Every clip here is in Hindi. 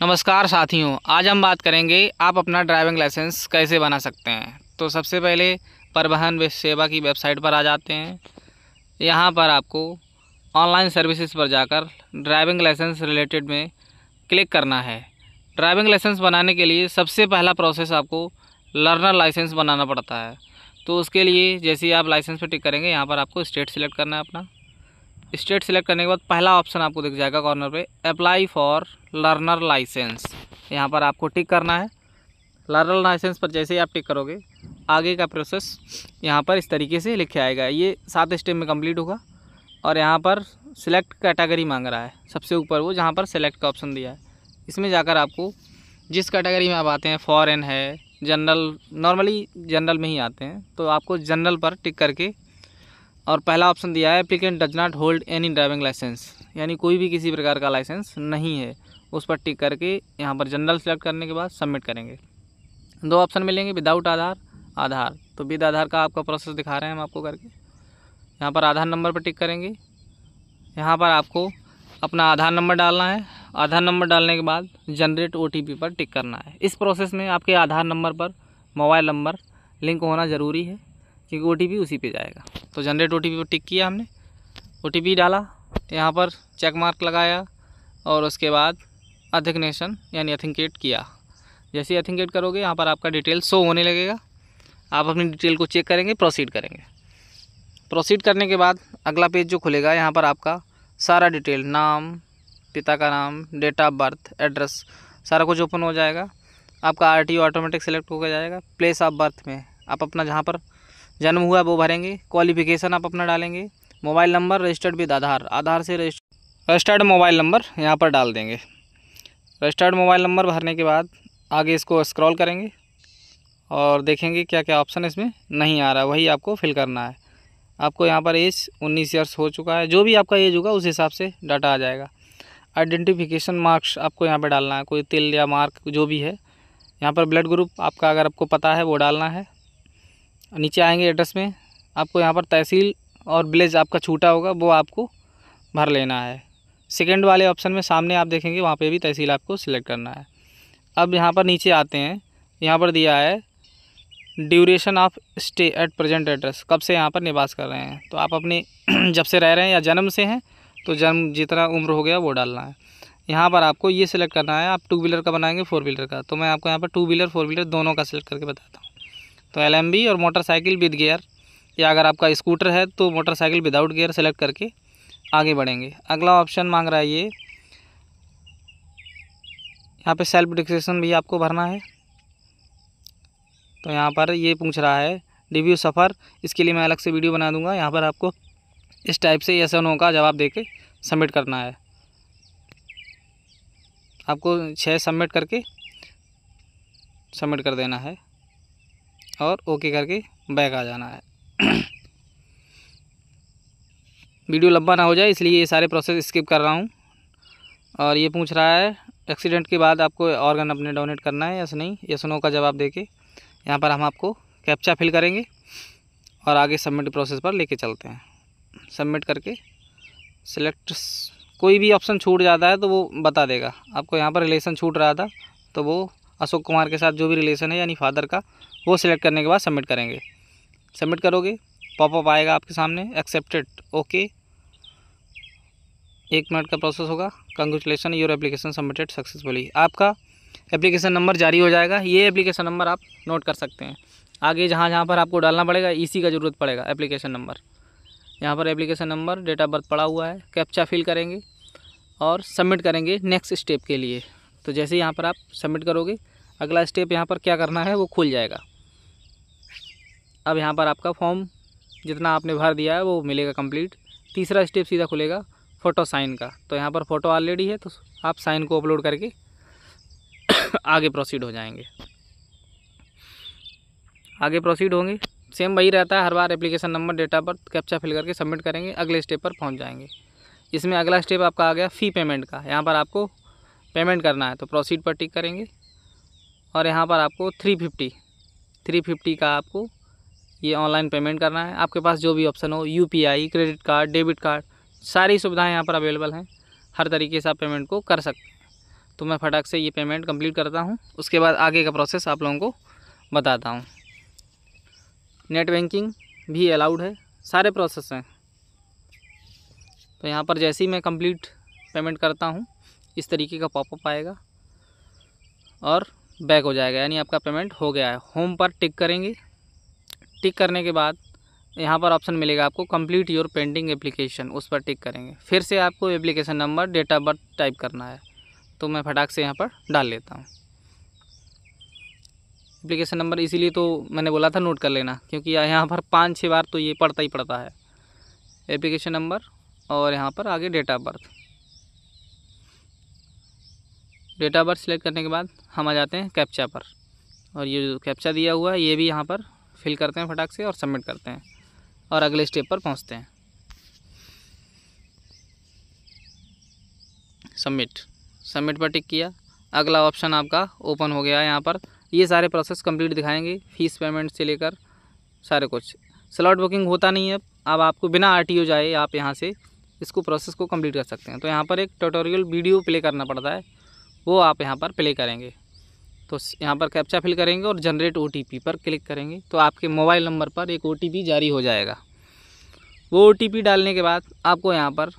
नमस्कार साथियों, आज हम बात करेंगे आप अपना ड्राइविंग लाइसेंस कैसे बना सकते हैं। तो सबसे पहले परिवहन सेवा की वेबसाइट पर आ जाते हैं। यहाँ पर आपको ऑनलाइन सर्विसेज पर जाकर ड्राइविंग लाइसेंस रिलेटेड में क्लिक करना है। ड्राइविंग लाइसेंस बनाने के लिए सबसे पहला प्रोसेस आपको लर्नर लाइसेंस बनाना पड़ता है। तो उसके लिए जैसे ही आप लाइसेंस पर टिक करेंगे, यहाँ पर आपको स्टेट सिलेक्ट करना है। अपना स्टेट सिलेक्ट करने के बाद पहला ऑप्शन आपको दिख जाएगा कॉर्नर पे, अप्लाई फॉर लर्नर लाइसेंस। यहाँ पर आपको टिक करना है। लर्नर लाइसेंस पर जैसे ही आप टिक करोगे, आगे का प्रोसेस यहाँ पर इस तरीके से लिखे आएगा। ये 7 स्टेप में कंप्लीट होगा। और यहाँ पर सिलेक्ट कैटेगरी मांग रहा है, सबसे ऊपर वो जहाँ पर सिलेक्ट का ऑप्शन दिया है, इसमें जाकर आपको जिस कैटेगरी में आप आते हैं, फॉरेन है, जनरल, नॉर्मली जनरल में ही आते हैं, तो आपको जनरल पर टिक करके, और पहला ऑप्शन दिया है applicant does not hold any driving licence, यानी कोई भी किसी प्रकार का लाइसेंस नहीं है, उस पर टिक करके यहाँ पर जनरल सेलेक्ट करने के बाद सबमिट करेंगे। 2 ऑप्शन मिलेंगे, विदाउट आधार, आधार। तो विद आधार का आपका प्रोसेस दिखा रहे हैं हम आपको करके। यहाँ पर आधार नंबर पर टिक करेंगे। यहाँ पर आपको अपना आधार नंबर डालना है। आधार नंबर डालने के बाद जनरेट OTP पर टिक करना है। इस प्रोसेस में आपके आधार नंबर पर मोबाइल नंबर लिंक होना ज़रूरी है, क्योंकि OTP उसी पे जाएगा। तो जनरेट OTP पर टिक किया हमने, OTP डाला, यहाँ पर चेक मार्क लगाया और उसके बाद अथेंटिकेशन यानी अथेंटिकेट किया। जैसे ही अथेंटिकेट करोगे, यहाँ पर आपका डिटेल शो होने लगेगा। आप अपनी डिटेल को चेक करेंगे, प्रोसीड करेंगे। प्रोसीड करने के बाद अगला पेज जो खुलेगा, यहाँ पर आपका सारा डिटेल, नाम, पिता का नाम, डेट ऑफ बर्थ, एड्रेस, सारा कुछ ओपन हो जाएगा। आपका RTO ऑटोमेटिक सेलेक्ट होकर जाएगा। प्लेस ऑफ बर्थ में आप अपना जहाँ पर जन्म हुआ वो भरेंगे। क्वालिफिकेशन आप अपना डालेंगे। मोबाइल नंबर रजिस्टर्ड विद आधार, आधार से रजिस्टर्ड मोबाइल नंबर यहाँ पर डाल देंगे। रजिस्टर्ड मोबाइल नंबर भरने के बाद आगे इसको स्क्रॉल करेंगे और देखेंगे क्या क्या ऑप्शन इसमें नहीं आ रहा, वही आपको फिल करना है। आपको यहाँ पर एज 19 ईयर्स हो चुका है, जो भी आपका एज होगा उस हिसाब से डाटा आ जाएगा। आइडेंटिफिकेशन मार्क्स आपको यहाँ पर डालना है, कोई तिल या मार्क जो भी है। यहाँ पर ब्लड ग्रुप आपका अगर आपको पता है वो डालना है। नीचे आएंगे एड्रेस में, आपको यहाँ पर तहसील और विलेज आपका छूटा होगा वो आपको भर लेना है। सेकंड वाले ऑप्शन में सामने आप देखेंगे, वहाँ पे भी तहसील आपको सिलेक्ट करना है। अब यहाँ पर नीचे आते हैं, यहाँ पर दिया है duration of stay at present address, कब से यहाँ पर निवास कर रहे हैं। तो आप अपने जब से रह रहे हैं या जन्म से हैं, तो जन्म जितना उम्र हो गया वो डालना है। यहाँ पर आपको ये सिलेक्ट करना है, आप 2 व्हीलर का बनाएंगे 4 व्हीलर का। तो मैं आपको यहाँ पर 2 व्हीलर 4 व्हीलर दोनों का सिलेक्ट करके बताता हूँ। तो LMB और मोटरसाइकिल विद गियर, या अगर आपका स्कूटर है तो मोटरसाइकिल विदाउट गियर सेलेक्ट करके आगे बढ़ेंगे। अगला ऑप्शन मांग रहा है ये, यहाँ पे सेल्फ डिक्लेरेशन भी आपको भरना है। तो यहाँ पर ये पूछ रहा है रिव्यू सफ़र, इसके लिए मैं अलग से वीडियो बना दूंगा। यहाँ पर आपको इस टाइप से yes और no का जवाब देके सबमिट करना है। आपको 6 सबमिट करके सबमिट कर देना है और ओके करके बैक आ जाना है। वीडियो लंबा ना हो जाए इसलिए ये सारे प्रोसेस स्किप कर रहा हूँ। और ये पूछ रहा है एक्सीडेंट के बाद आपको ऑर्गन अपने डोनेट करना है यस नहीं, यस नो का जवाब देके यहाँ पर हम आपको कैप्चा फिल करेंगे और आगे सबमिट प्रोसेस पर लेके चलते हैं। सबमिट करके सिलेक्ट, कोई भी ऑप्शन छूट जाता है तो वो बता देगा आपको। यहाँ पर रिलेशन छूट रहा था तो वो अशोक कुमार के साथ जो भी रिलेशन है यानी फादर का, वो सिलेक्ट करने के बाद सबमिट करेंगे। सबमिट करोगे, पॉपअप आएगा आपके सामने, एक्सेप्टेड, ओके। 1 मिनट का प्रोसेस होगा। Congratulation, your application submitted successfully. आपका एप्लीकेशन नंबर जारी हो जाएगा। ये एप्लीकेशन नंबर आप नोट कर सकते हैं। आगे जहाँ जहाँ पर आपको डालना पड़ेगा इसी का ज़रूरत पड़ेगा, एप्लीकेशन नंबर। यहाँ पर application number, date of birth पड़ा हुआ है। कैप्चा फिल करेंगे और सबमिट करेंगे नेक्स्ट स्टेप के लिए। तो जैसे ही यहाँ पर आप सबमिट करोगे, अगला स्टेप यहाँ पर क्या करना है वो खुल जाएगा। अब यहाँ पर आपका फॉर्म जितना आपने भर दिया है वो मिलेगा कंप्लीट। तीसरा स्टेप सीधा खुलेगा फ़ोटो साइन का। तो यहाँ पर फ़ोटो ऑलरेडी है तो आप साइन को अपलोड करके आगे प्रोसीड हो जाएंगे। आगे प्रोसीड होंगे, सेम वही रहता है हर बार, application number, date of birth, captcha fill करके सबमिट करेंगे, अगले स्टेप पर पहुँच जाएंगे। इसमें अगला स्टेप आपका आ गया फ़ी पेमेंट का। यहाँ पर आपको पेमेंट करना है तो प्रोसीड पर टिक करेंगे और यहाँ पर आपको 350 का आपको ये ऑनलाइन पेमेंट करना है। आपके पास जो भी ऑप्शन हो, UPI, credit card, debit card, सारी सुविधाएं यहाँ पर अवेलेबल हैं। हर तरीके से आप पेमेंट को कर सकते हैं। तो मैं फटाक से ये पेमेंट कंप्लीट करता हूँ, उसके बाद आगे का प्रोसेस आप लोगों को बताता हूँ। नेट बैंकिंग भी अलाउड है, सारे प्रोसेस हैं। तो यहाँ पर जैसे ही मैं कंप्लीट पेमेंट करता हूँ इस तरीके का पॉपअप आएगा और बैक हो जाएगा, यानी आपका पेमेंट हो गया है। होम पर टिक करेंगे। टिक करने के बाद यहाँ पर ऑप्शन मिलेगा आपको कंप्लीट योर पेंडिंग एप्लीकेशन, उस पर टिक करेंगे। फिर से आपको application number, date of birth type करना है, तो मैं फटाक से यहाँ पर डाल लेता हूँ। एप्लीकेशन नंबर इसीलिए तो मैंने बोला था नोट कर लेना, क्योंकि यहाँ पर 5-6 बार तो ये पढ़ता ही पड़ता है। एप्लीकेशन नंबर और यहाँ पर आगे date of birth. Date of birth select करने के बाद हम आ जाते हैं कैप्चा पर, और ये जो कैप्चा दिया हुआ है ये भी यहाँ पर फिल करते हैं फटाक से और सबमिट करते हैं और अगले स्टेप पर पहुँचते हैं। सबमिट पर टिक किया, अगला ऑप्शन आपका ओपन हो गया है। यहाँ पर ये सारे प्रोसेस कंप्लीट दिखाएंगे, फ़ीस पेमेंट से लेकर सारे कुछ। स्लॉट बुकिंग होता नहीं है, अब आपको बिना RTO जाए आप यहाँ से इसको प्रोसेस को कंप्लीट कर सकते हैं। तो यहाँ पर एक ट्यूटोरियल वीडियो प्ले करना पड़ता है, वो आप यहाँ पर प्ले करेंगे। तो यहाँ पर कैप्चा फिल करेंगे और जनरेट OTP पर क्लिक करेंगे, तो आपके मोबाइल नंबर पर एक OTP जारी हो जाएगा। वो OTP डालने के बाद आपको यहाँ पर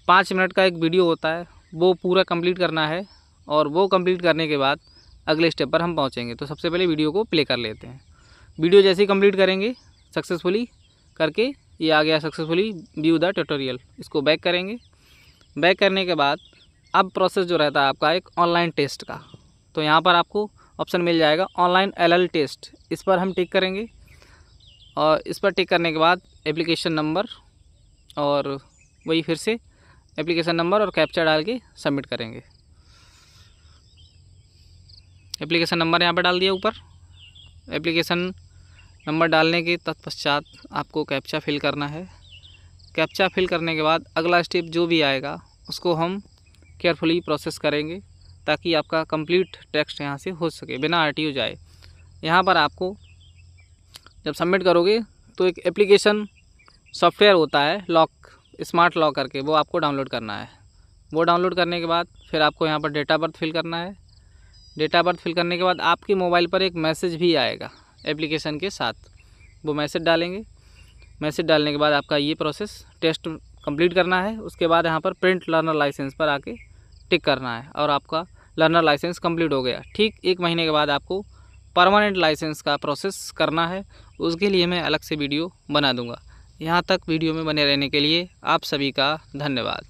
5 मिनट का एक वीडियो होता है, वो पूरा कंप्लीट करना है, और वो कंप्लीट करने के बाद अगले स्टेप पर हम पहुँचेंगे। तो सबसे पहले वीडियो को प्ले कर लेते हैं। वीडियो जैसे ही कंप्लीट करेंगे सक्सेसफुली करके, ये आ गया सक्सेसफुली व्यू द ट्यूटोरियल, इसको बैक करेंगे। बैक करने के बाद अब प्रोसेस जो रहता है आपका एक ऑनलाइन टेस्ट का, तो यहाँ पर आपको ऑप्शन मिल जाएगा ऑनलाइन LL टेस्ट, इस पर हम टिक करेंगे। और इस पर टिक करने के बाद एप्लीकेशन नंबर और वही फिर से एप्लीकेशन नंबर और कैप्चा डाल के सबमिट करेंगे। एप्लीकेशन नंबर यहाँ पर डाल दिया ऊपर। एप्लीकेशन नंबर डालने के तत्पश्चात आपको कैप्चा फिल करना है। कैप्चा फिल करने के बाद अगला स्टेप जो भी आएगा उसको हम केयरफुली प्रोसेस करेंगे, ताकि आपका कंप्लीट टेक्स्ट यहाँ से हो सके बिना RTO जाए। यहाँ पर आपको जब सबमिट करोगे तो एक एप्लीकेशन सॉफ्टवेयर होता है लॉक, स्मार्ट लॉक करके, वो आपको डाउनलोड करना है। वो डाउनलोड करने के बाद फिर आपको यहाँ पर डेट ऑफ बर्थ फिल करना है। डेट ऑफ बर्थ फिल करने के बाद आपके मोबाइल पर एक मैसेज भी आएगा एप्लीकेशन के साथ, वो मैसेज डालेंगे। मैसेज डालने के बाद आपका ये प्रोसेस टेस्ट कंप्लीट करना है। उसके बाद यहाँ पर प्रिंट लर्नर लाइसेंस पर आके टिक करना है और आपका लर्नर लाइसेंस कंप्लीट हो गया। ठीक 1 महीने के बाद आपको परमानेंट लाइसेंस का प्रोसेस करना है, उसके लिए मैं अलग से वीडियो बना दूंगा। यहाँ तक वीडियो में बने रहने के लिए आप सभी का धन्यवाद।